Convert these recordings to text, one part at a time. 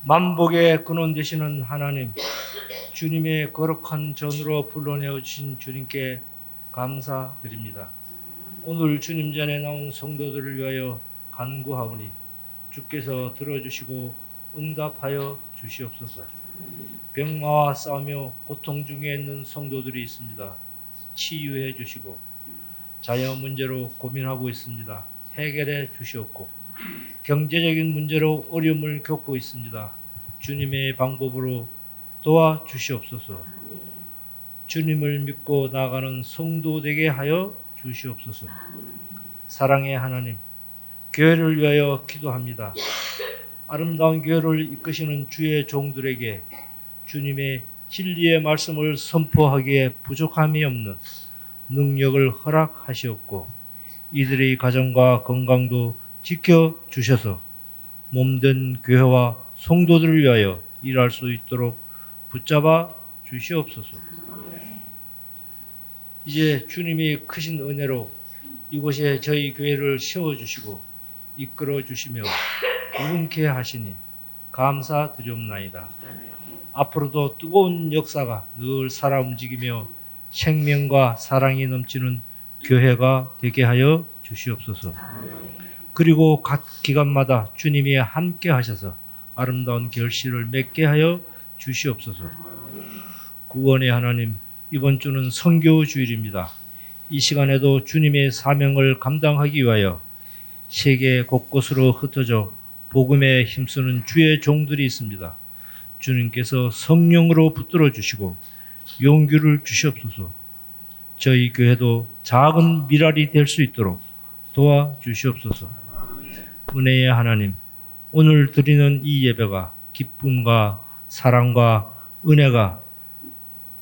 만복의 근원 되시는 하나님, 주님의 거룩한 전으로 불러내어 주신 주님께 감사드립니다. 오늘 주님 전에 나온 성도들을 위하여 간구하오니 주께서 들어주시고 응답하여 주시옵소서. 병마와 싸우며 고통 중에 있는 성도들이 있습니다. 치유해 주시고, 자녀 문제로 고민하고 있습니다. 해결해 주시옵고, 경제적인 문제로 어려움을 겪고 있습니다. 주님의 방법으로 도와주시옵소서. 주님을 믿고 나아가는 성도 되게 하여 주시옵소서. 사랑의 하나님, 교회를 위하여 기도합니다. 아름다운 교회를 이끄시는 주의 종들에게 주님의 진리의 말씀을 선포하기에 부족함이 없는 능력을 허락하시옵고, 이들의 가정과 건강도 지켜주셔서 몸된 교회와 성도들을 위하여 일할 수 있도록 붙잡아 주시옵소서. 이제 주님이 크신 은혜로 이곳에 저희 교회를 세워주시고 이끌어 주시며 부흥케 하시니 감사드리옵나이다. 앞으로도 뜨거운 역사가 늘 살아 움직이며 생명과 사랑이 넘치는 교회가 되게 하여 주시옵소서. 그리고 각 기간마다 주님이 함께 하셔서 아름다운 결실을 맺게 하여 주시옵소서. 구원의 하나님, 이번 주는 선교 주일입니다. 이 시간에도 주님의 사명을 감당하기 위하여 세계 곳곳으로 흩어져 복음에 힘쓰는 주의 종들이 있습니다. 주님께서 성령으로 붙들어 주시고 용기를 주시옵소서. 저희 교회도 작은 미랄이 될 수 있도록 도와주시옵소서. 은혜의 하나님, 오늘 드리는 이 예배가 기쁨과 사랑과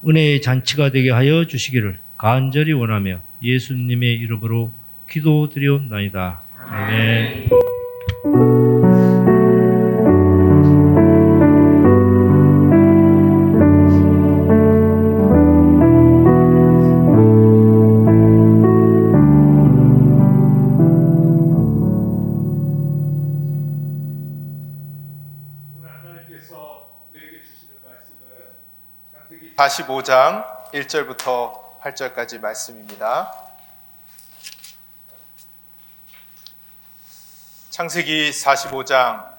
은혜의 잔치가 되게 하여 주시기를 간절히 원하며 예수님의 이름으로 기도드리옵나이다. 아멘. 하나님께서 우리에게 주시는 말씀은 창세기 45장 1절부터 8절까지 말씀입니다. 창세기 45장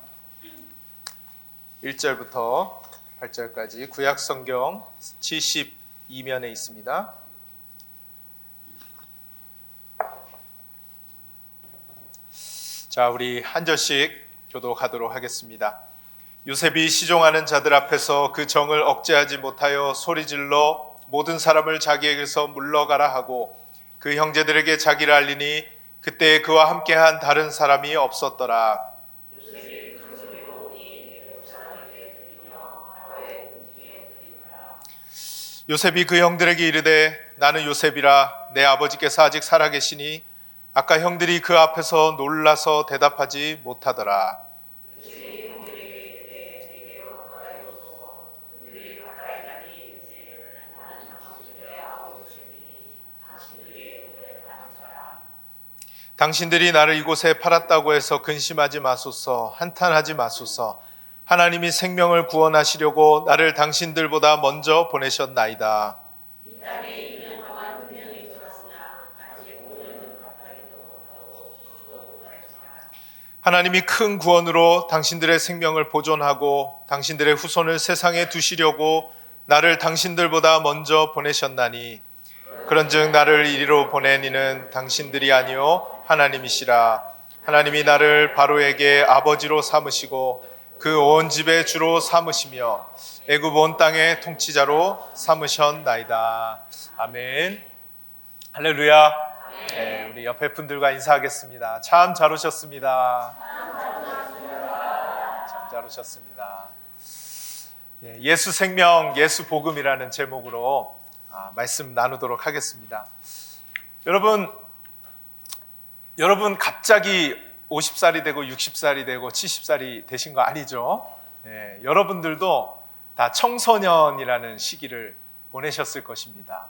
1절부터 8절까지 구약 성경 72면에 있습니다. 자, 우리 한 절씩 교독하도록 하겠습니다. 요셉이 시종하는 자들 앞에서 그 정을 억제하지 못하여 소리질러 모든 사람을 자기에게서 물러가라 하고 그 형제들에게 자기를 알리니 그때 그와 함께한 다른 사람이 없었더라. 요셉이 그 형들에게 이르되 나는 요셉이라. 내 아버지께서 아직 살아계시니 아까 형들이 그 앞에서 놀라서 대답하지 못하더라. 당신들이 나를 이곳에 팔았다고 해서 근심하지 마소서. 한탄하지 마소서. 하나님이 생명을 구원하시려고 나를 당신들보다 먼저 보내셨나이다. 하나님이 큰 구원으로 당신들의 생명을 보존하고 당신들의 후손을 세상에 두시려고 나를 당신들보다 먼저 보내셨나니 그런즉 나를 이리로 보낸 이는 당신들이 아니요 하나님이시라. 하나님이 나를 바로에게 아버지로 삼으시고 그 온 집의 주로 삼으시며 애굽 온 땅의 통치자로 삼으셨나이다. 아멘. 할렐루야. 네, 우리 옆에 분들과 인사하겠습니다. 참 잘 오셨습니다. 참 잘 오셨습니다. 예수 생명, 예수 복음이라는 제목으로 말씀 나누도록 하겠습니다. 여러분 갑자기 50살이 되고 60살이 되고 70살이 되신 거 아니죠? 네, 여러분들도 다 청소년이라는 시기를 보내셨을 것입니다.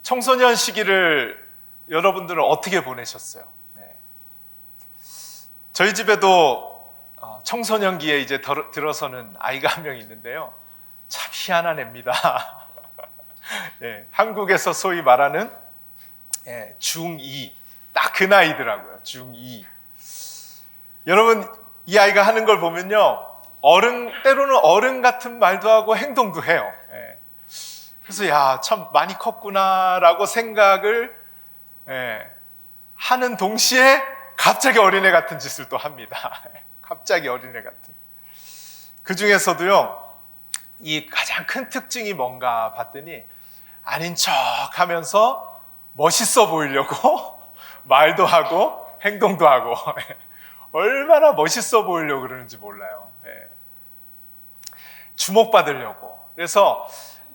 청소년 시기를 여러분들은 어떻게 보내셨어요? 네. 저희 집에도 청소년기에 이제 들어서는 아이가 한 명 있는데요. 참 희한한 애입니다. 예, 한국에서 소위 말하는 중2, 딱 그 나이더라고요. 중2. 여러분, 이 아이가 하는 걸 보면요, 때로는 어른 같은 말도 하고 행동도 해요. 예. 그래서 야, 참 많이 컸구나라고 생각을 하는 동시에 갑자기 어린애 같은 짓을 또 합니다. 갑자기 어린애 같은. 그 중에서도요, 이 가장 큰 특징이 뭔가 봤더니 아닌 척 하면서 멋있어 보이려고 말도 하고 행동도 하고 얼마나 멋있어 보이려고 그러는지 몰라요. 주목받으려고. 그래서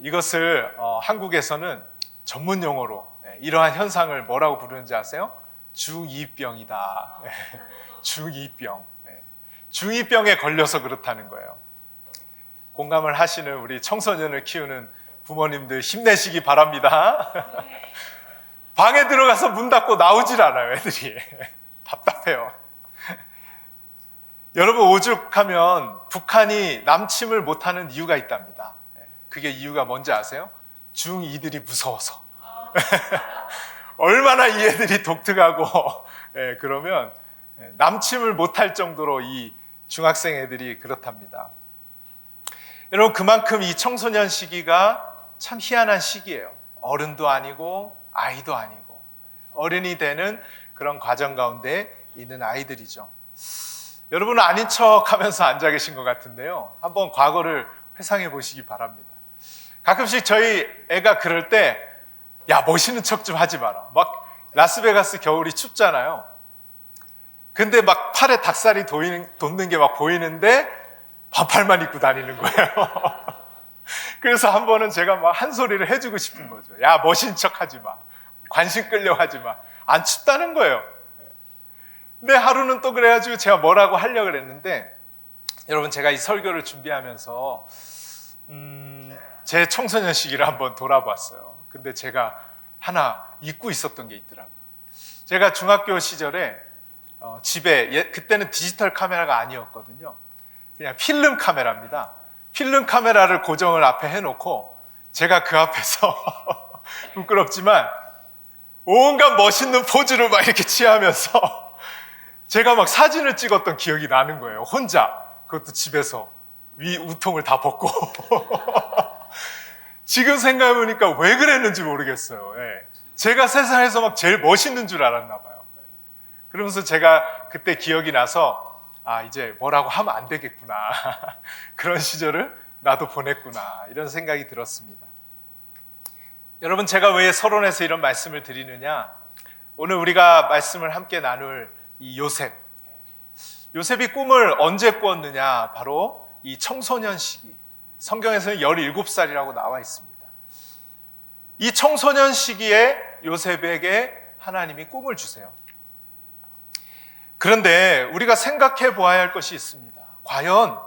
이것을 한국에서는 전문 용어로 이러한 현상을 뭐라고 부르는지 아세요? 중2병이다. 중2병. 중2병에 걸려서 그렇다는 거예요. 공감을 하시는 우리 청소년을 키우는 부모님들 힘내시기 바랍니다. 방에 들어가서 문 닫고 나오질 않아요, 애들이. 답답해요. 여러분, 오죽하면 북한이 남침을 못하는 이유가 있답니다. 그게 이유가 뭔지 아세요? 중2들이 무서워서. 얼마나 이 애들이 독특하고 그러면 남침을 못할 정도로 이 중학생 애들이 그렇답니다. 여러분, 그만큼 이 청소년 시기가 참 희한한 시기예요. 어른도 아니고 아이도 아니고 어른이 되는 그런 과정 가운데 있는 아이들이죠. 여러분은 아닌 척 하면서 앉아 계신 것 같은데요, 한번 과거를 회상해 보시기 바랍니다. 가끔씩 저희 애가 그럴 때 야, 멋있는 척 좀 하지 마라. 막 라스베가스 겨울이 춥잖아요. 근데 막 팔에 닭살이 돋는 게 막 보이는데 반팔만 입고 다니는 거예요. 그래서 한 번은 제가 막 한 소리를 해주고 싶은 거죠. 야, 멋있는 척 하지 마. 관심 끌려 하지 마. 안 춥다는 거예요. 근데 하루는 또 그래가지고 제가 뭐라고 하려고 그랬는데, 여러분, 제가 이 설교를 준비하면서 제 청소년 시기를 한번 돌아봤어요. 근데 제가 하나 잊고 있었던 게 있더라고요. 제가 중학교 시절에 집에, 그때는 디지털 카메라가 아니었거든요. 그냥 필름 카메라입니다. 필름 카메라를 고정을 앞에 해놓고 제가 그 앞에서 부끄럽지만 온갖 멋있는 포즈를 막 이렇게 취하면서 제가 막 사진을 찍었던 기억이 나는 거예요. 혼자. 그것도 집에서 위 우통을 다 벗고. 지금 생각해보니까 왜 그랬는지 모르겠어요. 제가 세상에서 막 제일 멋있는 줄 알았나 봐요. 그러면서 제가 그때 기억이 나서 이제 뭐라고 하면 안 되겠구나. 그런 시절을 나도 보냈구나. 이런 생각이 들었습니다. 여러분, 제가 왜 서론에서 이런 말씀을 드리느냐? 오늘 우리가 말씀을 함께 나눌 이 요셉이 꿈을 언제 꾸었느냐? 바로 이 청소년 시기. 성경에서는 17살이라고 나와 있습니다. 이 청소년 시기에 요셉에게 하나님이 꿈을 주세요. 그런데 우리가 생각해 보아야 할 것이 있습니다. 과연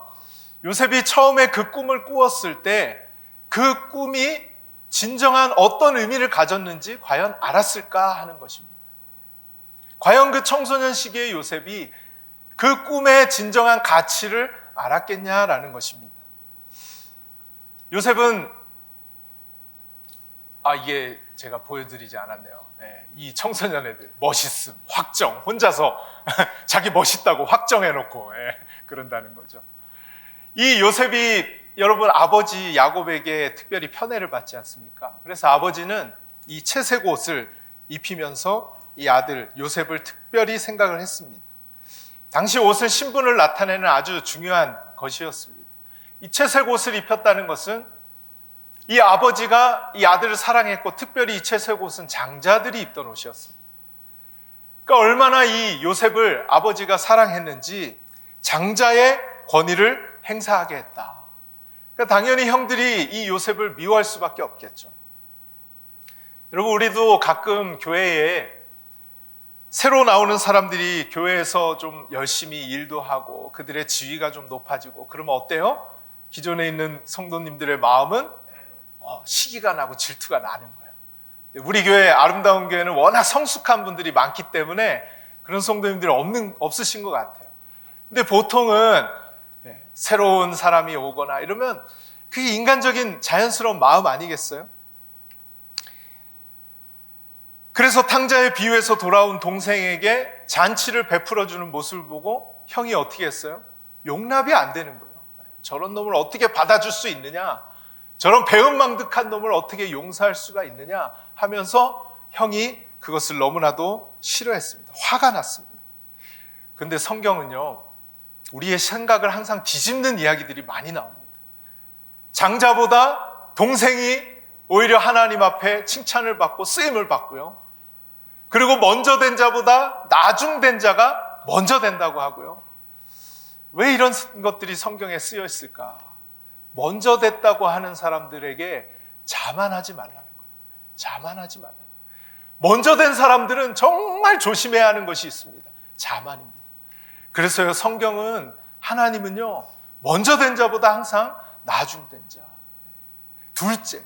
요셉이 처음에 그 꿈을 꾸었을 때 그 꿈이 진정한 어떤 의미를 가졌는지 과연 알았을까 하는 것입니다. 과연 그 청소년 시기의 요셉이 그 꿈의 진정한 가치를 알았겠냐라는 것입니다. 요셉은 이게 제가 보여드리지 않았네요. 이 청소년 애들 멋있음, 확정, 혼자서 자기 멋있다고 확정해놓고 그런다는 거죠. 이 요셉이 여러분 아버지 야곱에게 특별히 편애를 받지 않습니까? 그래서 아버지는 이 채색 옷을 입히면서 이 아들 요셉을 특별히 생각을 했습니다. 당시 옷은 신분을 나타내는 아주 중요한 것이었습니다. 이 채색 옷을 입혔다는 것은 이 아버지가 이 아들을 사랑했고, 특별히 이 채색 옷은 장자들이 입던 옷이었습니다. 그러니까 얼마나 이 요셉을 아버지가 사랑했는지 장자의 권위를 행사하게 했다. 그러니까 당연히 형들이 이 요셉을 미워할 수밖에 없겠죠. 여러분, 우리도 가끔 교회에 새로 나오는 사람들이 교회에서 좀 열심히 일도 하고 그들의 지위가 좀 높아지고 그러면 어때요? 기존에 있는 성도님들의 마음은 시기가 나고 질투가 나는 거예요. 우리 교회, 아름다운 교회는 워낙 성숙한 분들이 많기 때문에 그런 성도님들이 없으신 것 같아요. 근데 보통은 새로운 사람이 오거나 이러면 그게 인간적인 자연스러운 마음 아니겠어요? 그래서 탕자의 비유에서 돌아온 동생에게 잔치를 베풀어주는 모습을 보고 형이 어떻게 했어요? 용납이 안 되는 거예요. 저런 놈을 어떻게 받아줄 수 있느냐? 저런 배은망덕한 놈을 어떻게 용서할 수가 있느냐? 하면서 형이 그것을 너무나도 싫어했습니다. 화가 났습니다. 그런데 성경은요, 우리의 생각을 항상 뒤집는 이야기들이 많이 나옵니다. 장자보다 동생이 오히려 하나님 앞에 칭찬을 받고 쓰임을 받고요. 그리고 먼저 된 자보다 나중된 자가 먼저 된다고 하고요. 왜 이런 것들이 성경에 쓰여 있을까? 먼저 됐다고 하는 사람들에게 자만하지 말라는 거예요. 자만하지 말라는 거예요. 먼저 된 사람들은 정말 조심해야 하는 것이 있습니다. 자만입니다. 그래서요, 성경은 하나님은요, 먼저 된 자보다 항상 나중된 자, 둘째.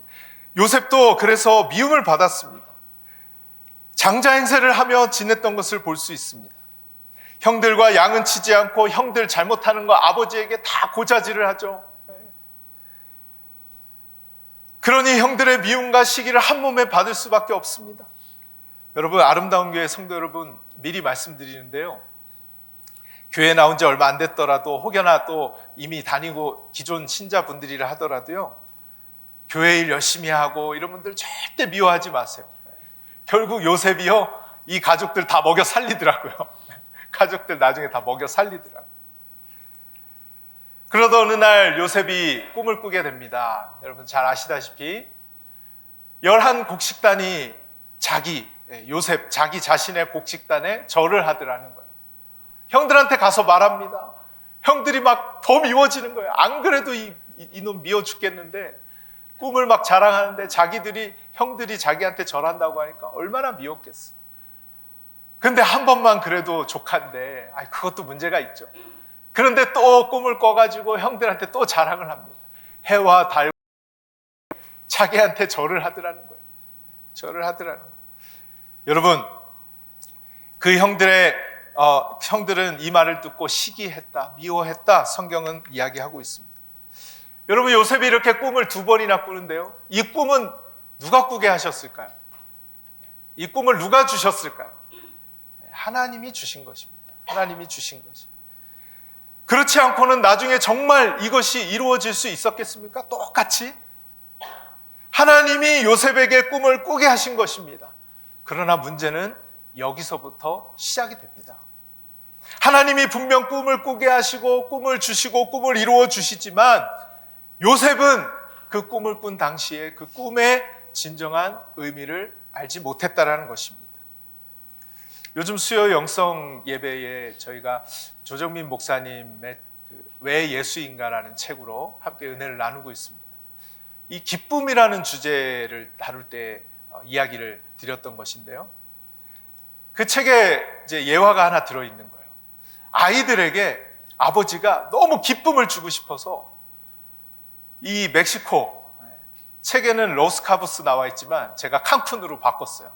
요셉도 그래서 미움을 받았습니다. 장자 행세를 하며 지냈던 것을 볼 수 있습니다. 형들과 양은 치지 않고 형들 잘못하는 거 아버지에게 다 고자질을 하죠. 그러니 형들의 미움과 시기를 한 몸에 받을 수밖에 없습니다. 여러분, 아름다운 교회 성도 여러분, 미리 말씀드리는데요, 교회 나온 지 얼마 안 됐더라도 혹여나 또 이미 다니고 기존 신자분들이라 하더라도요, 교회 일 열심히 하고 이런 분들 절대 미워하지 마세요. 결국 요셉이요, 이 가족들 다 먹여 살리더라고요. 가족들 나중에 다 먹여 살리더라고요. 그러던 어느 날 요셉이 꿈을 꾸게 됩니다. 여러분 잘 아시다시피 11 곡식단이 요셉 자기 자신의 곡식단에 절을 하더라는 거예요. 형들한테 가서 말합니다. 형들이 막 더 미워지는 거예요. 안 그래도 이놈 미워 죽겠는데 꿈을 막 자랑하는데 형들이 자기한테 절한다고 하니까 얼마나 미웠겠어. 근데 한 번만 그래도 조카인데 그것도 문제가 있죠. 그런데 또 꿈을 꿔가지고 형들한테 또 자랑을 합니다. 해와 달 자기한테 절을 하더라는 거예요. 절을 하더라는 거예요. 여러분, 그 형들은 이 말을 듣고 시기했다, 미워했다, 성경은 이야기하고 있습니다. 여러분, 요셉이 이렇게 꿈을 2번이나 꾸는데요, 이 꿈은 누가 꾸게 하셨을까요? 이 꿈을 누가 주셨을까요? 하나님이 주신 것입니다. 하나님이 주신 것이. 그렇지 않고는 나중에 정말 이것이 이루어질 수 있었겠습니까? 똑같이 하나님이 요셉에게 꿈을 꾸게 하신 것입니다. 그러나 문제는 여기서부터 시작이 됩니다. 하나님이 분명 꿈을 꾸게 하시고 꿈을 주시고 꿈을 이루어 주시지만 요셉은 그 꿈을 꾼 당시에 그 꿈의 진정한 의미를 알지 못했다라는 것입니다. 요즘 수요 영성 예배에 저희가 조정민 목사님의 왜 예수인가라는 책으로 함께 은혜를 나누고 있습니다. 이 기쁨이라는 주제를 다룰 때 이야기를 드렸던 것인데요, 그 책에 이제 예화가 하나 들어있는 거예요. 아이들에게 아버지가 너무 기쁨을 주고 싶어서 이 멕시코, 책에는 로스카보스 나와 있지만 제가 칸쿤으로 바꿨어요.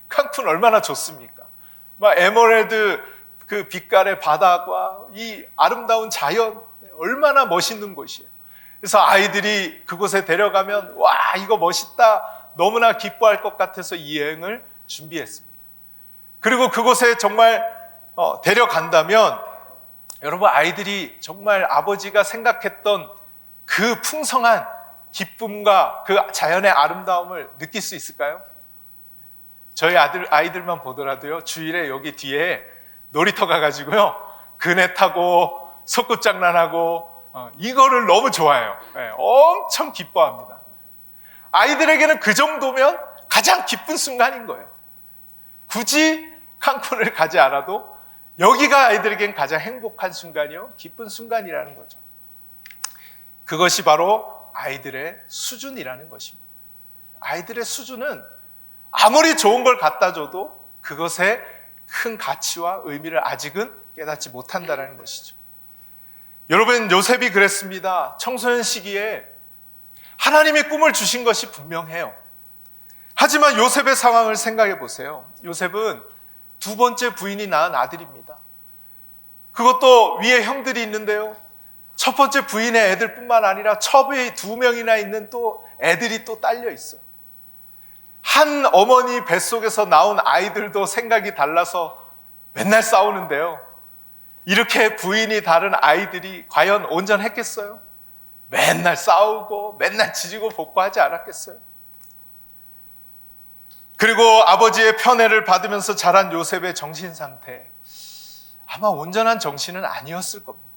칸쿤 얼마나 좋습니까? 막 에메랄드 그 빛깔의 바다와 이 아름다운 자연, 얼마나 멋있는 곳이에요. 그래서 아이들이 그곳에 데려가면 와, 이거 멋있다, 너무나 기뻐할 것 같아서 이 여행을 준비했습니다. 그리고 그곳에 정말 데려간다면 여러분, 아이들이 정말 아버지가 생각했던 그 풍성한 기쁨과 그 자연의 아름다움을 느낄 수 있을까요? 저희 아이들만 보더라도요, 주일에 여기 뒤에 놀이터 가가지고요, 그네 타고 소꿉장난하고 이거를 너무 좋아해요. 엄청 기뻐합니다. 아이들에게는 그 정도면 가장 기쁜 순간인 거예요. 굳이 칸쿤을 가지 않아도 여기가 아이들에겐 가장 행복한 순간이요, 기쁜 순간이라는 거죠. 그것이 바로 아이들의 수준이라는 것입니다. 아이들의 수준은 아무리 좋은 걸 갖다 줘도 그것의 큰 가치와 의미를 아직은 깨닫지 못한다는 것이죠. 여러분, 요셉이 그랬습니다. 청소년 시기에 하나님이 꿈을 주신 것이 분명해요. 하지만 요셉의 상황을 생각해 보세요. 요셉은 2번째 부인이 낳은 아들입니다. 그것도 위에 형들이 있는데요. 첫 번째 부인의 애들뿐만 아니라 첩이 2명이나 있는 또 애들이 또 딸려 있어요. 한 어머니 뱃속에서 나온 아이들도 생각이 달라서 맨날 싸우는데요. 이렇게 부인이 다른 아이들이 과연 온전했겠어요? 맨날 싸우고 맨날 지지고 볶고 하지 않았겠어요? 그리고 아버지의 편애를 받으면서 자란 요셉의 정신 상태, 아마 온전한 정신은 아니었을 겁니다.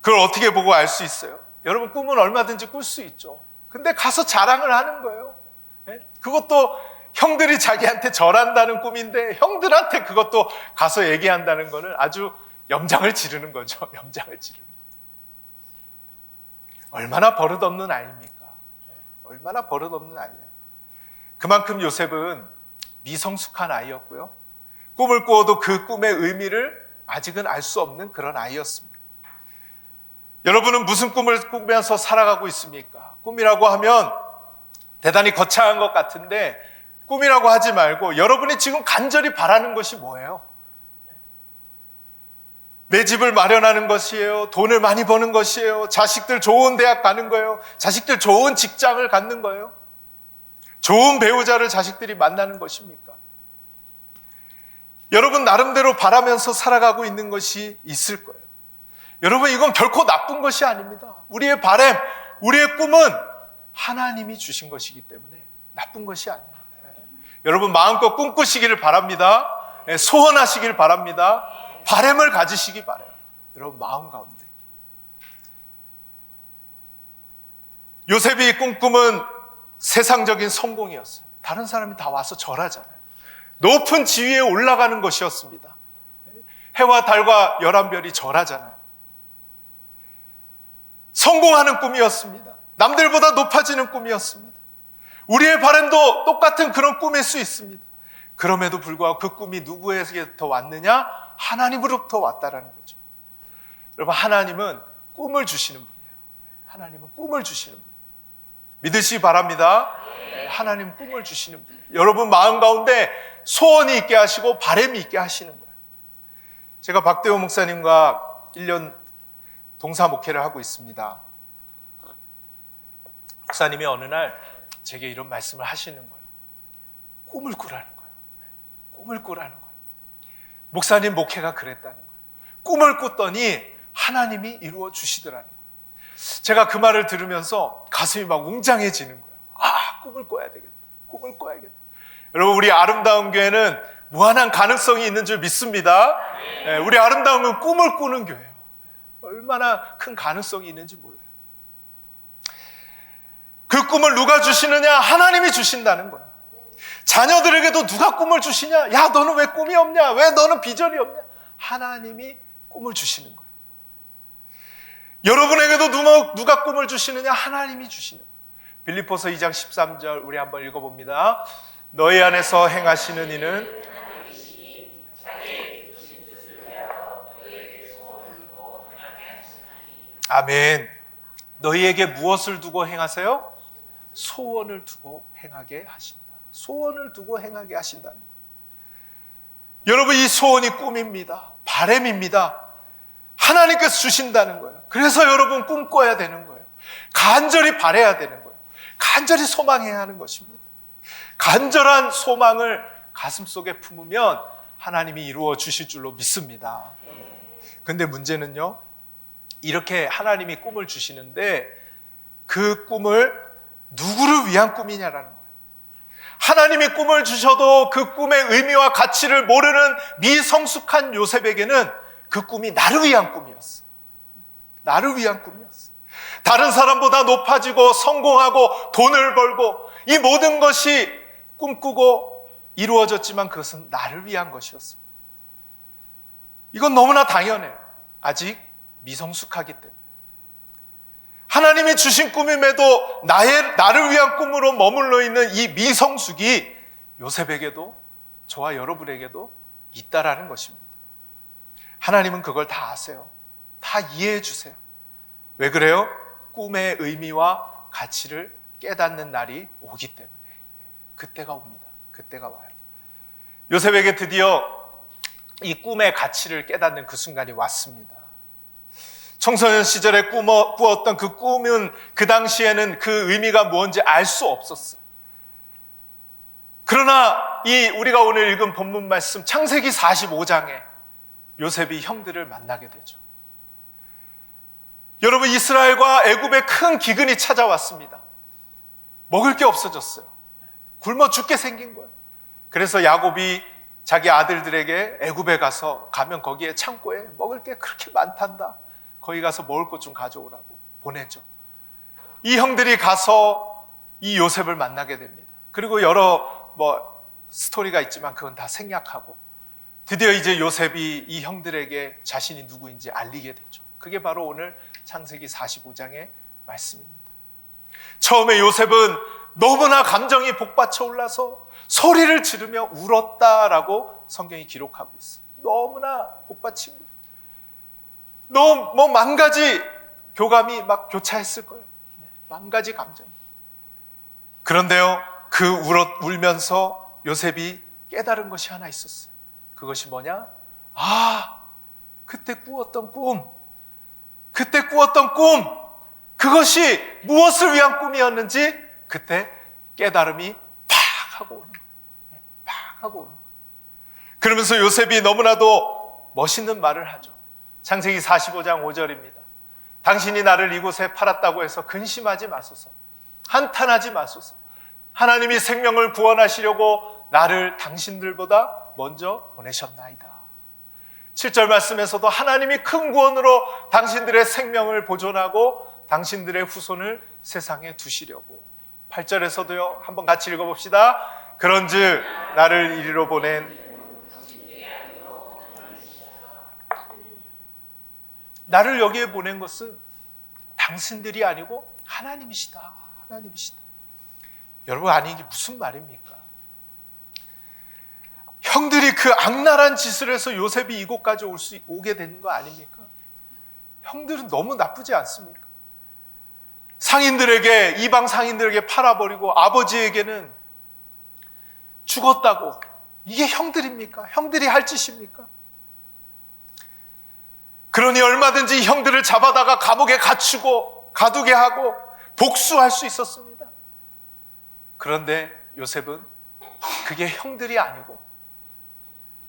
그걸 어떻게 보고 알 수 있어요? 여러분, 꿈은 얼마든지 꿀 수 있죠. 근데 가서 자랑을 하는 거예요. 그것도 형들이 자기한테 절한다는 꿈인데 형들한테 그것도 가서 얘기한다는 거는 아주 염장을 지르는 거죠. 염장을 지르는 거예요. 얼마나 버릇없는 아이입니까? 얼마나 버릇없는 아이예요. 그만큼 요셉은 미성숙한 아이였고요. 꿈을 꾸어도 그 꿈의 의미를 아직은 알 수 없는 그런 아이였습니다. 여러분은 무슨 꿈을 꾸면서 살아가고 있습니까? 꿈이라고 하면 대단히 거창한 것 같은데 꿈이라고 하지 말고 여러분이 지금 간절히 바라는 것이 뭐예요? 내 집을 마련하는 것이에요? 돈을 많이 버는 것이에요? 자식들 좋은 대학 가는 거예요? 자식들 좋은 직장을 갖는 거예요? 좋은 배우자를 자식들이 만나는 것입니까? 여러분 나름대로 바라면서 살아가고 있는 것이 있을 거예요. 여러분, 이건 결코 나쁜 것이 아닙니다. 우리의 바람, 우리의 꿈은 하나님이 주신 것이기 때문에 나쁜 것이 아니에요. 여러분 마음껏 꿈꾸시기를 바랍니다. 소원하시길 바랍니다. 바람을 가지시기 바라요. 여러분 마음 가운데. 요셉이 꿈꾸은 세상적인 성공이었어요. 다른 사람이 다 와서 절하잖아요. 높은 지위에 올라가는 것이었습니다. 해와 달과 11별이 절하잖아요. 성공하는 꿈이었습니다. 남들보다 높아지는 꿈이었습니다. 우리의 바람도 똑같은 그런 꿈일 수 있습니다. 그럼에도 불구하고 그 꿈이 누구에게부터 왔느냐? 하나님으로부터 왔다라는 거죠. 여러분, 하나님은 꿈을 주시는 분이에요. 하나님은 꿈을 주시는 분. 믿으시기 바랍니다. 하나님 꿈을 주시는 분. 여러분 마음 가운데 소원이 있게 하시고 바람이 있게 하시는 거예요. 제가 박대호 목사님과 1년 동사 목회를 하고 있습니다. 목사님이 어느 날 제게 이런 말씀을 하시는 거예요. 꿈을 꾸라는 거예요. 꿈을 꾸라는 거예요. 목사님 목회가 그랬다는 거예요. 꿈을 꿨더니 하나님이 이루어 주시더라는 거예요. 제가 그 말을 들으면서 가슴이 막 웅장해지는 거예요. 아, 꿈을 꿔야 되겠다. 꿈을 꿔야겠다. 여러분, 우리 아름다운 교회는 무한한 가능성이 있는 줄 믿습니다. 우리 아름다운 교회는 꿈을 꾸는 교회예요. 얼마나 큰 가능성이 있는지 몰라요. 그 꿈을 누가 주시느냐? 하나님이 주신다는 거예요. 자녀들에게도 누가 꿈을 주시냐? 야, 너는 왜 꿈이 없냐? 왜 너는 비전이 없냐? 하나님이 꿈을 주시는 거예요. 여러분에게도 누가 꿈을 주시느냐? 하나님이 주시는 거예요. 빌립보서 2장 13절 우리 한번 읽어봅니다. 너희 안에서 행하시는 이는 아멘. 너희에게 무엇을 두고 행하세요? 소원을 두고 행하게 하신다. 소원을 두고 행하게 하신다는 거예요. 여러분, 이 소원이 꿈입니다. 바람입니다. 하나님께서 주신다는 거예요. 그래서 여러분 꿈꿔야 되는 거예요. 간절히 바라야 되는 거예요. 간절히 소망해야 하는 것입니다. 간절한 소망을 가슴속에 품으면 하나님이 이루어 주실 줄로 믿습니다. 근데 문제는요, 이렇게 하나님이 꿈을 주시는데 그 꿈을 누구를 위한 꿈이냐라는 거예요. 하나님이 꿈을 주셔도 그 꿈의 의미와 가치를 모르는 미성숙한 요셉에게는 그 꿈이 나를 위한 꿈이었어. 나를 위한 꿈이었어. 다른 사람보다 높아지고 성공하고 돈을 벌고 이 모든 것이 꿈꾸고 이루어졌지만 그것은 나를 위한 것이었습니다. 이건 너무나 당연해요. 아직 미성숙하기 때문에. 하나님이 주신 꿈임에도 나를 위한 꿈으로 머물러 있는 이 미성숙이 요셉에게도 저와 여러분에게도 있다라는 것입니다. 하나님은 그걸 다 아세요. 다 이해해 주세요. 왜 그래요? 꿈의 의미와 가치를 깨닫는 날이 오기 때문에. 그때가 옵니다. 그때가 와요. 요셉에게 드디어 이 꿈의 가치를 깨닫는 그 순간이 왔습니다. 청소년 시절에 꾸었던 그 꿈은 그 당시에는 그 의미가 뭔지 알 수 없었어요. 그러나 우리가 오늘 읽은 본문 말씀 창세기 45장에 요셉이 형들을 만나게 되죠. 여러분, 이스라엘과 애굽에 큰 기근이 찾아왔습니다. 먹을 게 없어졌어요. 굶어 죽게 생긴 거예요. 그래서 야곱이 자기 아들들에게 애굽에 가면 거기에 창고에 먹을 게 그렇게 많단다. 거기 가서 먹을 것 좀 가져오라고 보내죠. 이 형들이 가서 이 요셉을 만나게 됩니다. 그리고 여러 스토리가 있지만 그건 다 생략하고 드디어 이제 요셉이 이 형들에게 자신이 누구인지 알리게 되죠. 그게 바로 오늘 창세기 45장의 말씀입니다. 처음에 요셉은 너무나 감정이 복받쳐 올라서 소리를 지르며 울었다라고 성경이 기록하고 있어요. 너무나 복받친 거예요. 너무 만 가지 교감이 막 교차했을 거예요. 만 가지 감정. 그런데요, 그 울면서 요셉이 깨달은 것이 하나 있었어요. 그것이 뭐냐? 그때 꾸었던 꿈, 그것이 무엇을 위한 꿈이었는지 그때 깨달음이 팍 하고 오는 거예요. 팍 하고 오는 거예요. 그러면서 요셉이 너무나도 멋있는 말을 하죠. 창세기 45장 5절입니다. 당신이 나를 이곳에 팔았다고 해서 근심하지 마소서, 한탄하지 마소서. 하나님이 생명을 구원하시려고 나를 당신들보다 먼저 보내셨나이다. 7절 말씀에서도 하나님이 큰 구원으로 당신들의 생명을 보존하고 당신들의 후손을 세상에 두시려고. 8절에서도요, 한번 같이 읽어봅시다. 그런즉 나를 이리로 보낸 나를 여기에 보낸 것은 당신들이 아니고 하나님이시다. 하나님이시다. 여러분, 아니 이게 무슨 말입니까? 형들이 그 악랄한 짓을 해서 요셉이 이곳까지 오게 된 거 아닙니까? 형들은 너무 나쁘지 않습니까? 상인들에게, 이방 상인들에게 팔아버리고 아버지에게는 죽었다고. 이게 형들입니까? 형들이 할 짓입니까? 그러니 얼마든지 형들을 잡아다가 감옥에 가두게 하고 복수할 수 있었습니다. 그런데 요셉은 그게 형들이 아니고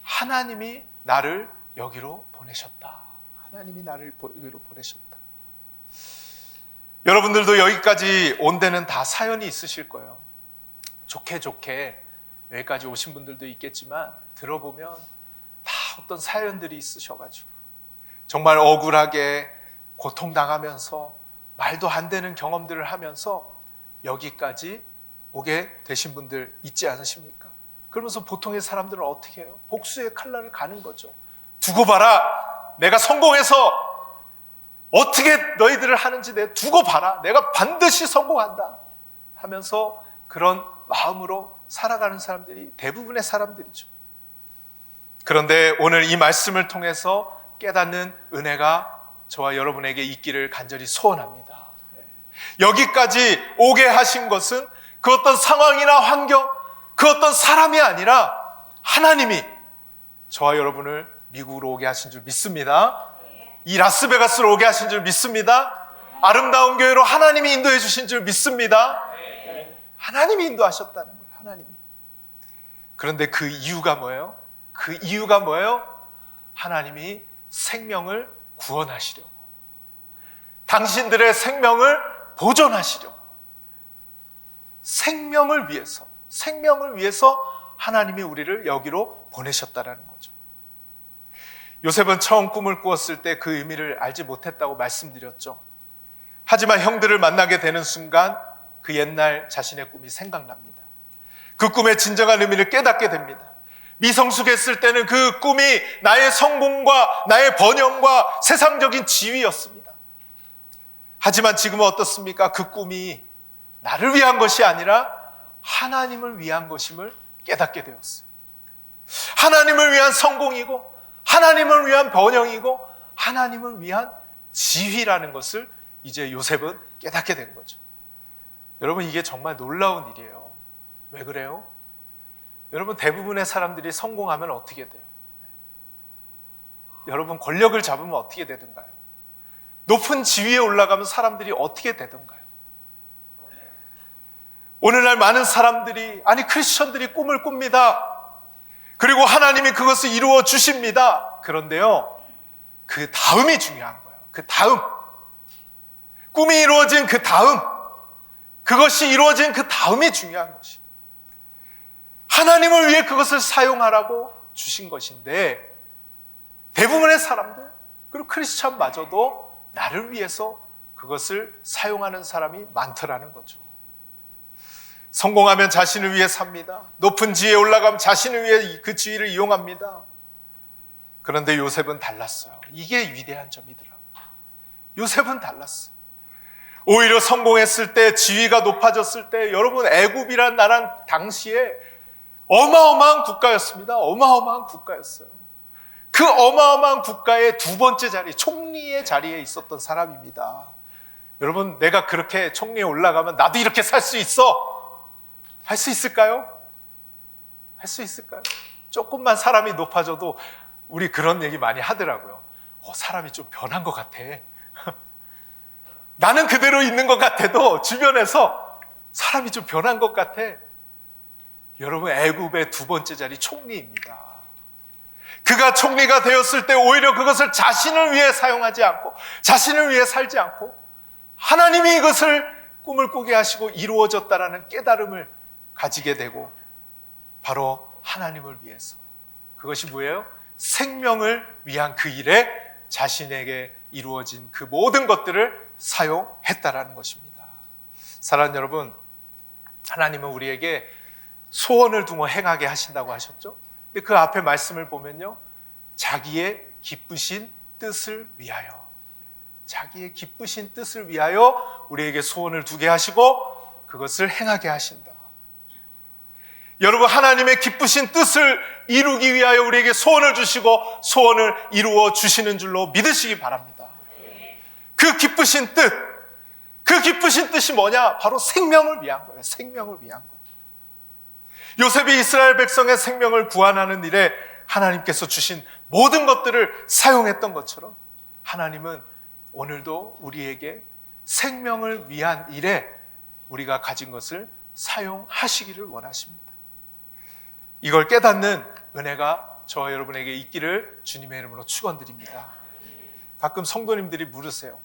하나님이 나를 여기로 보내셨다. 하나님이 나를 여기로 보내셨다. 여러분들도 여기까지 온 데는 다 사연이 있으실 거예요. 좋게 여기까지 오신 분들도 있겠지만 들어보면 다 어떤 사연들이 있으셔가지고 정말 억울하게 고통당하면서 말도 안 되는 경험들을 하면서 여기까지 오게 되신 분들 있지 않으십니까? 그러면서 보통의 사람들은 어떻게 해요? 복수의 칼날을 가는 거죠. 두고 봐라. 내가 성공해서 어떻게 너희들을 하는지 내가 두고 봐라. 내가 반드시 성공한다 하면서 그런 마음으로 살아가는 사람들이 대부분의 사람들이죠. 그런데 오늘 이 말씀을 통해서 깨닫는 은혜가 저와 여러분에게 있기를 간절히 소원합니다. 여기까지 오게 하신 것은 그 어떤 상황이나 환경, 그 어떤 사람이 아니라 하나님이 저와 여러분을 미국으로 오게 하신 줄 믿습니다. 이 라스베가스로 오게 하신 줄 믿습니다. 아름다운 교회로 하나님이 인도해 주신 줄 믿습니다. 하나님이 인도하셨다는 거예요. 하나님이. 그런데 그 이유가 뭐예요? 그 이유가 뭐예요? 하나님이 생명을 구원하시려고, 당신들의 생명을 보존하시려고, 생명을 위해서 하나님이 우리를 여기로 보내셨다라는 거죠. 요셉은 처음 꿈을 꾸었을 때 그 의미를 알지 못했다고 말씀드렸죠. 하지만 형들을 만나게 되는 순간 그 옛날 자신의 꿈이 생각납니다. 그 꿈의 진정한 의미를 깨닫게 됩니다. 미성숙했을 때는 그 꿈이 나의 성공과 나의 번영과 세상적인 지위였습니다. 하지만 지금은 어떻습니까? 그 꿈이 나를 위한 것이 아니라 하나님을 위한 것임을 깨닫게 되었어요. 하나님을 위한 성공이고 하나님을 위한 번영이고 하나님을 위한 지위라는 것을 이제 요셉은 깨닫게 된 거죠. 여러분, 이게 정말 놀라운 일이에요. 왜 그래요? 여러분, 대부분의 사람들이 성공하면 어떻게 돼요? 여러분, 권력을 잡으면 어떻게 되던가요? 높은 지위에 올라가면 사람들이 어떻게 되던가요? 오늘날 많은 사람들이, 아니 크리스천들이 꿈을 꿉니다. 그리고 하나님이 그것을 이루어 주십니다. 그런데요, 그 다음이 중요한 거예요. 그 다음, 꿈이 이루어진 그 다음, 그것이 이루어진 그 다음이 중요한 것이에요. 하나님을 위해 그것을 사용하라고 주신 것인데, 대부분의 사람들, 그리고 크리스천마저도 나를 위해서 그것을 사용하는 사람이 많더라는 거죠. 성공하면 자신을 위해 삽니다. 높은 지위에 올라가면 자신을 위해 그 지위를 이용합니다. 그런데 요셉은 달랐어요. 이게 위대한 점이더라고요. 요셉은 달랐어요. 오히려 성공했을 때, 지위가 높아졌을 때, 여러분, 애굽이란 나라 당시에 어마어마한 국가였습니다. 어마어마한 국가였어요. 그 어마어마한 국가의 두 번째 자리, 총리의 자리에 있었던 사람입니다. 여러분, 내가 그렇게 총리에 올라가면 나도 이렇게 살 수 있어. 할 수 있을까요? 할 수 있을까요? 조금만 사람이 높아져도 우리 그런 얘기 많이 하더라고요. 사람이 좀 변한 것 같아. 나는 그대로 있는 것 같아도 주변에서 사람이 좀 변한 것 같아. 여러분, 애굽의 두 번째 자리 총리입니다. 그가 총리가 되었을 때 오히려 그것을 자신을 위해 사용하지 않고, 자신을 위해 살지 않고, 하나님이 이것을 꿈을 꾸게 하시고 이루어졌다라는 깨달음을 가지게 되고, 바로 하나님을 위해서, 그것이 뭐예요? 생명을 위한 그 일에 자신에게 이루어진 그 모든 것들을 사용했다라는 것입니다. 사랑하는 여러분, 하나님은 우리에게 소원을 두고 행하게 하신다고 하셨죠? 근데 그 앞에 말씀을 보면요, 자기의 기쁘신 뜻을 위하여, 자기의 기쁘신 뜻을 위하여 우리에게 소원을 두게 하시고 그것을 행하게 하신다. 여러분, 하나님의 기쁘신 뜻을 이루기 위하여 우리에게 소원을 주시고 소원을 이루어 주시는 줄로 믿으시기 바랍니다. 그 기쁘신 뜻, 그 기쁘신 뜻이 뭐냐? 바로 생명을 위한 거예요. 생명을 위한 것. 요셉이 이스라엘 백성의 생명을 구원하는 일에 하나님께서 주신 모든 것들을 사용했던 것처럼, 하나님은 오늘도 우리에게 생명을 위한 일에 우리가 가진 것을 사용하시기를 원하십니다. 이걸 깨닫는 은혜가 저와 여러분에게 있기를 주님의 이름으로 축원드립니다. 가끔 성도님들이 물으세요.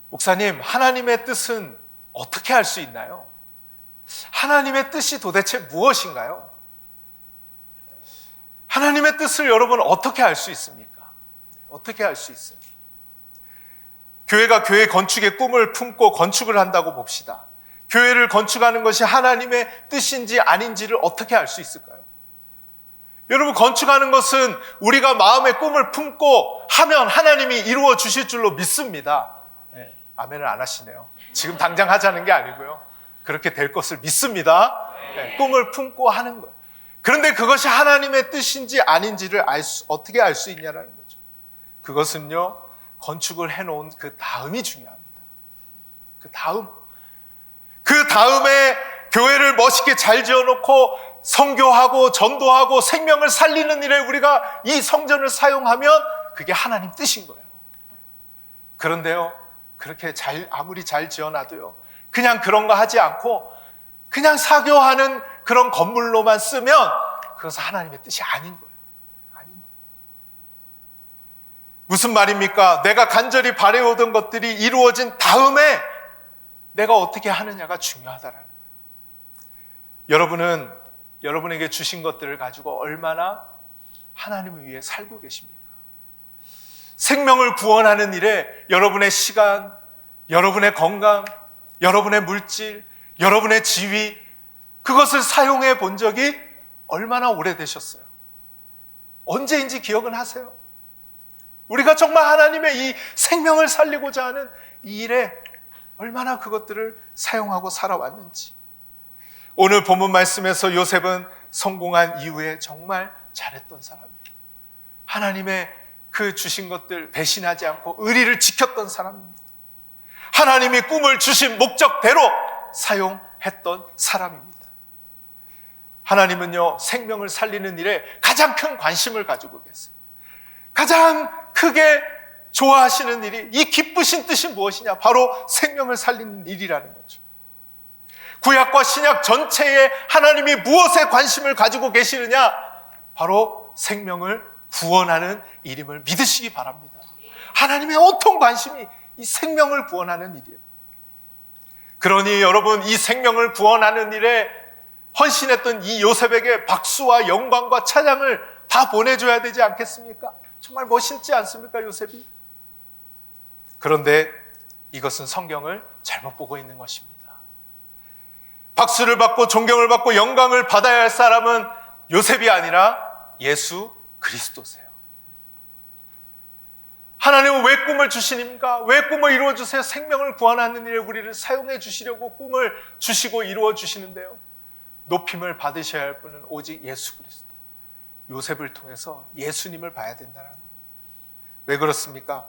목사님, 하나님의 뜻은 어떻게 알 수 있나요? 하나님의 뜻이 도대체 무엇인가요? 하나님의 뜻을 여러분 어떻게 알 수 있습니까? 어떻게 알 수 있어요? 교회가 교회 건축의 꿈을 품고 건축을 한다고 봅시다. 교회를 건축하는 것이 하나님의 뜻인지 아닌지를 어떻게 알 수 있을까요? 여러분, 건축하는 것은 우리가 마음의 꿈을 품고 하면 하나님이 이루어 주실 줄로 믿습니다. 네, 아멘을 안 하시네요. 지금 당장 하자는 게 아니고요. 그렇게 될 것을 믿습니다. 네, 꿈을 품고 하는 거예요. 그런데 그것이 하나님의 뜻인지 아닌지를 어떻게 알 수 있냐는 거죠. 그것은요, 건축을 해놓은 그 다음이 중요합니다. 그 다음에 교회를 멋있게 잘 지어놓고 선교하고 전도하고 생명을 살리는 일에 우리가 이 성전을 사용하면 그게 하나님 뜻인 거예요. 그런데요, 그렇게 아무리 잘 지어놔도요, 그냥 그런 거 하지 않고 그냥 사교하는 그런 건물로만 쓰면 그것은 하나님의 뜻이 아닌 거예요. 무슨 말입니까? 내가 간절히 바라오던 것들이 이루어진 다음에 내가 어떻게 하느냐가 중요하다라는 거예요. 여러분은 여러분에게 주신 것들을 가지고 얼마나 하나님을 위해 살고 계십니까? 생명을 구원하는 일에 여러분의 시간, 여러분의 건강, 여러분의 물질, 여러분의 지위, 그것을 사용해 본 적이 얼마나 오래되셨어요? 언제인지 기억은 하세요? 우리가 정말 하나님의 이 생명을 살리고자 하는 이 일에 얼마나 그것들을 사용하고 살아왔는지. 오늘 본문 말씀에서 요셉은 성공한 이후에 정말 잘했던 사람이에요. 하나님의 그 주신 것들 배신하지 않고 의리를 지켰던 사람입니다. 하나님이 꿈을 주신 목적대로 사용했던 사람입니다. 하나님은요, 생명을 살리는 일에 가장 큰 관심을 가지고 계세요. 가장 크게 좋아하시는 일이, 이 기쁘신 뜻이 무엇이냐? 바로 생명을 살리는 일이라는 거죠. 구약과 신약 전체에 하나님이 무엇에 관심을 가지고 계시느냐? 바로 생명을 구원하는 일임을 믿으시기 바랍니다. 하나님의 온통 관심이 이 생명을 구원하는 일이에요. 그러니 여러분, 이 생명을 구원하는 일에 헌신했던 이 요셉에게 박수와 영광과 찬양을 다 보내줘야 되지 않겠습니까? 정말 멋있지 않습니까, 요셉이? 그런데 이것은 성경을 잘못 보고 있는 것입니다. 박수를 받고 존경을 받고 영광을 받아야 할 사람은 요셉이 아니라 예수 그리스도세요. 하나님은 왜 꿈을 주시니까? 왜 꿈을 이루어 주세요? 생명을 구원하는 일에 우리를 사용해 주시려고 꿈을 주시고 이루어 주시는데요. 높임을 받으셔야 할 분은 오직 예수 그리스도. 요셉을 통해서 예수님을 봐야 된다는 겁니다. 왜 그렇습니까?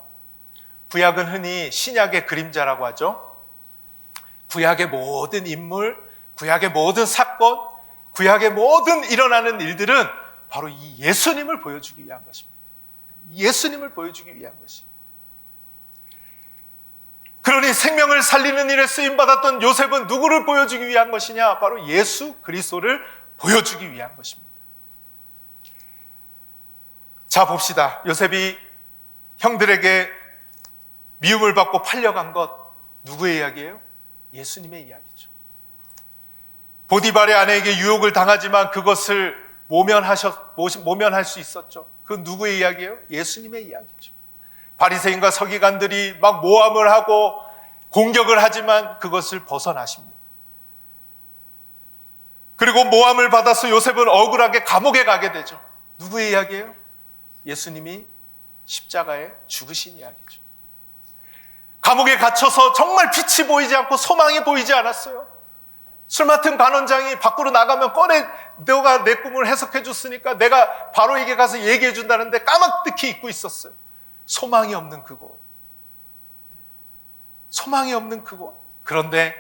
구약은 흔히 신약의 그림자라고 하죠. 구약의 모든 인물, 구약의 모든 사건, 구약의 모든 일어나는 일들은 바로 이 예수님을 보여주기 위한 것입니다. 예수님을 보여주기 위한 것이. 그러니 생명을 살리는 일에 쓰임받았던 요셉은 누구를 보여주기 위한 것이냐? 바로 예수 그리스도를 보여주기 위한 것입니다. 자, 봅시다. 요셉이 형들에게 미움을 받고 팔려간 것, 누구의 이야기예요? 예수님의 이야기죠. 보디발의 아내에게 유혹을 당하지만 그것을 모면할 수 있었죠. 그 누구의 이야기예요? 예수님의 이야기죠. 바리새인과 서기관들이 막 모함을 하고 공격을 하지만 그것을 벗어나십니다. 그리고 모함을 받아서 요셉은 억울하게 감옥에 가게 되죠. 누구의 이야기예요? 예수님이 십자가에 죽으신 이야기죠. 감옥에 갇혀서 정말 빛이 보이지 않고 소망이 보이지 않았어요. 술 맡은 간원장이 밖으로 나가면 너가 내 꿈을 해석해 줬으니까 내가 바로에게 가서 얘기해 준다는데 까맣게 잊고 있었어요. 소망이 없는 그곳. 소망이 없는 그곳. 그런데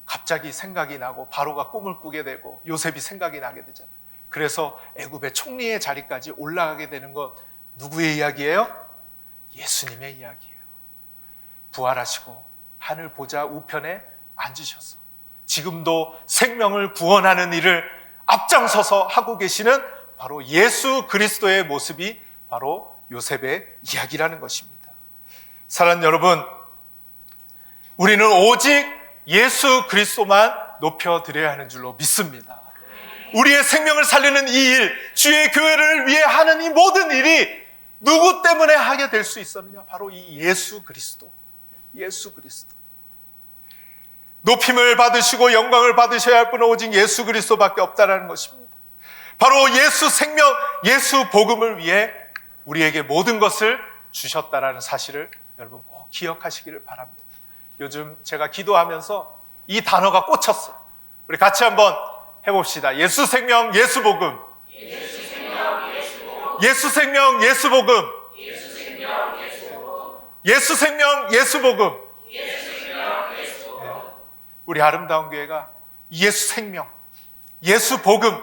갑자기 생각이 나고 바로가 꿈을 꾸게 되고 요셉이 생각이 나게 되잖아요. 그래서 애굽의 총리의 자리까지 올라가게 되는 것, 누구의 이야기예요? 예수님의 이야기예요. 부활하시고 하늘 보좌 우편에 앉으셔서 지금도 생명을 구원하는 일을 앞장서서 하고 계시는 바로 예수 그리스도의 모습이 바로 요셉의 이야기라는 것입니다. 사랑하는 여러분, 우리는 오직 예수 그리스도만 높여드려야 하는 줄로 믿습니다. 우리의 생명을 살리는 이 일, 주의 교회를 위해 하는 이 모든 일이 누구 때문에 하게 될 수 있었느냐? 바로 이 예수 그리스도. 예수 그리스도. 높임을 받으시고 영광을 받으셔야 할 분은 오직 예수 그리스도밖에 없다는 것입니다. 바로 예수 생명, 예수 복음을 위해 우리에게 모든 것을 주셨다라는 사실을 여러분 꼭 기억하시기를 바랍니다. 요즘 제가 기도하면서 이 단어가 꽂혔어요. 우리 같이 한번 해봅시다. 예수 생명, 예수 복음. 예수 생명, 예수 복음. 예수 생명, 예수 복음. 예수 생명, 예수 복음. 예수 생명, 예수 복음. 우리 아름다운 교회가 예수 생명, 예수 복음,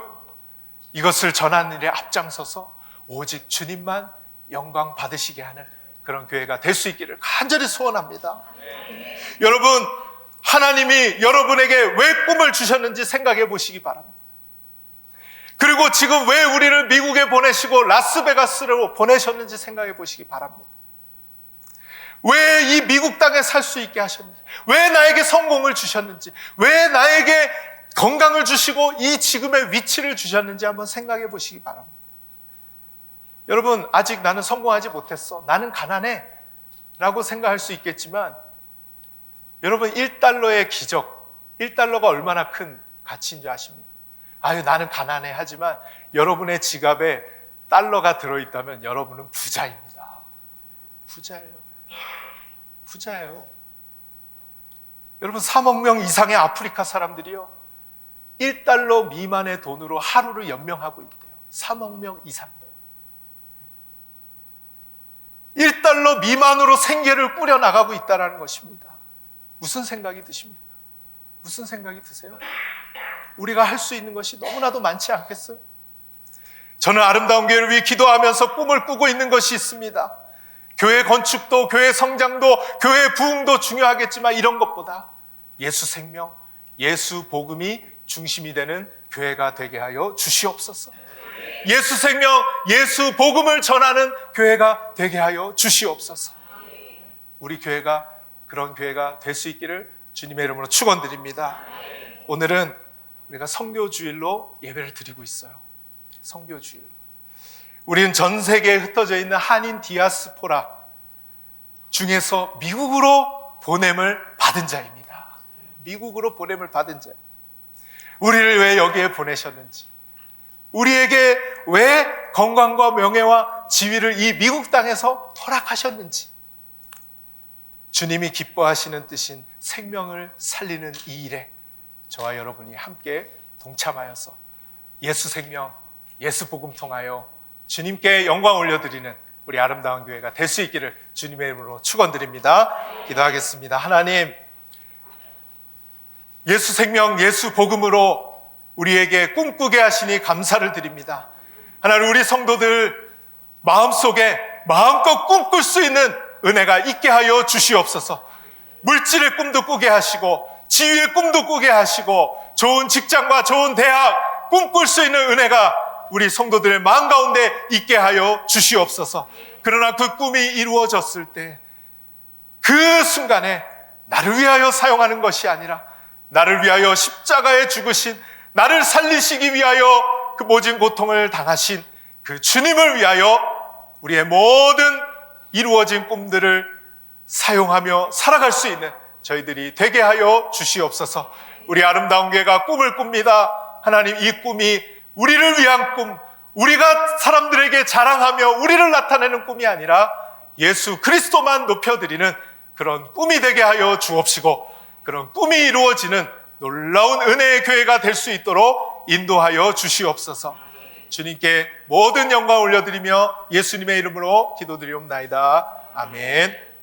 이것을 전하는 일에 앞장서서 오직 주님만 영광 받으시게 하는 그런 교회가 될 수 있기를 간절히 소원합니다. 여러분, 하나님이 여러분에게 왜 꿈을 주셨는지 생각해 보시기 바랍니다. 그리고 지금 왜 우리를 미국에 보내시고 라스베가스로 보내셨는지 생각해 보시기 바랍니다. 왜 이 미국 땅에 살 수 있게 하셨는지, 왜 나에게 성공을 주셨는지, 왜 나에게 건강을 주시고 이 지금의 위치를 주셨는지 한번 생각해 보시기 바랍니다. 여러분, 아직 나는 성공하지 못했어, 나는 가난해 라고 생각할 수 있겠지만, 여러분, 1달러의 기적, 1달러가 얼마나 큰 가치인 줄 아십니까? 아유, 나는 가난해 하지만 여러분의 지갑에 달러가 들어있다면 여러분은 부자입니다. 부자예요. 부자예요. 여러분, 3억 명 이상의 아프리카 사람들이요, 1달러 미만의 돈으로 하루를 연명하고 있대요. 3억 명 이상. 1달러 미만으로 생계를 꾸려나가고 있다는 것입니다. 무슨 생각이 드십니까? 무슨 생각이 드세요? 우리가 할 수 있는 것이 너무나도 많지 않겠어요? 저는 아름다운 교회를 위해 기도하면서 꿈을 꾸고 있는 것이 있습니다. 교회 건축도, 교회 성장도, 교회 부흥도 중요하겠지만 이런 것보다 예수 생명, 예수 복음이 중심이 되는 교회가 되게 하여 주시옵소서. 예수 생명, 예수 복음을 전하는 교회가 되게 하여 주시옵소서. 우리 교회가 그런 교회가 될 수 있기를 주님의 이름으로 축원드립니다. 오늘은 우리가 선교주일로 예배를 드리고 있어요. 선교주일로. 우리는 전 세계에 흩어져 있는 한인 디아스포라 중에서 미국으로 보냄을 받은 자입니다. 미국으로 보냄을 받은 자. 우리를 왜 여기에 보내셨는지, 우리에게 왜 건강과 명예와 지위를 이 미국 땅에서 허락하셨는지, 주님이 기뻐하시는 뜻인 생명을 살리는 이 일에 저와 여러분이 함께 동참하여서 예수 생명, 예수 복음 통하여 주님께 영광 올려드리는 우리 아름다운 교회가 될 수 있기를 주님의 이름으로 축원드립니다. 기도하겠습니다. 하나님, 예수 생명, 예수 복음으로 우리에게 꿈꾸게 하시니 감사를 드립니다. 하나님, 우리 성도들 마음속에 마음껏 꿈꿀 수 있는 은혜가 있게 하여 주시옵소서. 물질의 꿈도 꾸게 하시고 지위의 꿈도 꾸게 하시고 좋은 직장과 좋은 대학 꿈꿀 수 있는 은혜가 우리 성도들의 마음 가운데 있게 하여 주시옵소서. 그러나 그 꿈이 이루어졌을 때 그 순간에 나를 위하여 사용하는 것이 아니라 나를 위하여 십자가에 죽으신, 나를 살리시기 위하여 그 모진 고통을 당하신 그 주님을 위하여 우리의 모든 이루어진 꿈들을 사용하며 살아갈 수 있는 저희들이 되게 하여 주시옵소서. 우리 아름다운 교회가 꿈을 꿉니다. 하나님, 이 꿈이 우리를 위한 꿈, 우리가 사람들에게 자랑하며 우리를 나타내는 꿈이 아니라 예수 그리스도만 높여드리는 그런 꿈이 되게 하여 주옵시고, 그런 꿈이 이루어지는 놀라운 은혜의 교회가 될 수 있도록 인도하여 주시옵소서. 주님께 모든 영광 올려드리며 예수님의 이름으로 기도드리옵나이다. 아멘.